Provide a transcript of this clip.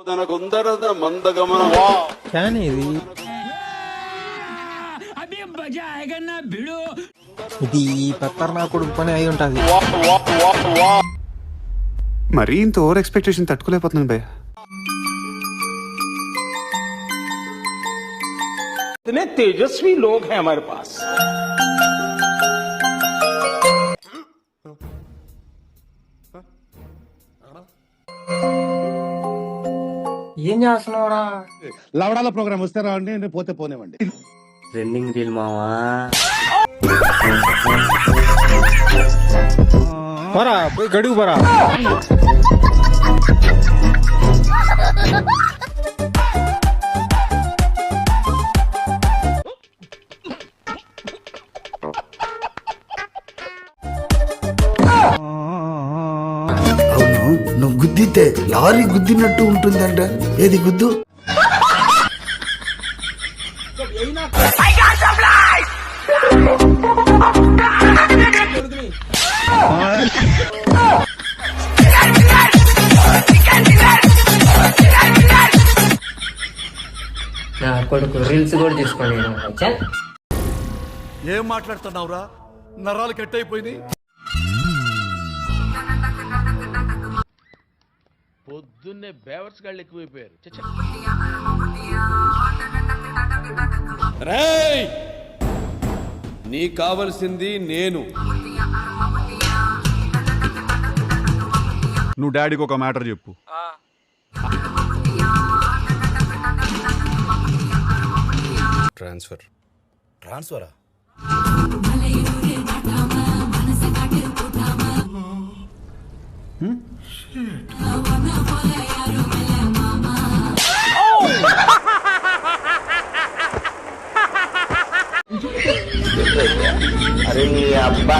తనకుందరద మందగమన ఇది పత్తర్ నా కొడుకు పని అయి ఉంటది. మరీ ఇంత ఓవర్ ఎక్స్పెక్టేషన్ తట్టుకోలేకపోతున్నాను భయ్య. इतने तेजस्वी लोग हैं हमारे पास. ఏం చేస్తున్నావురా? లవడాల ప్రోగ్రామ్ వస్తే రావండి, నేను పోతే పోనేవండి. ట్రెండింగ్ రీల్ మావా. పరా పోయి గడుగు పరా. అవును, నువ్వు గుద్దితే లారీ గుద్దినట్టు ఉంటుందంట. ఏది గుద్దు? నా కొడుకు రీల్స్ కూడా తీసుకోండి. ఏం మాట్లాడుతున్నావురా? నరాలు కట్ అయిపోయినాయి. పొద్దున్నే బేవర్స్ గాళ్ళు ఎక్కువైపోయారు. రేయ్, నీ కావలసింది నేను. నువ్వు డాడీకి ఒక మ్యాటర్ చెప్పు. ట్రాన్స్ఫరా? అరే అబ్బా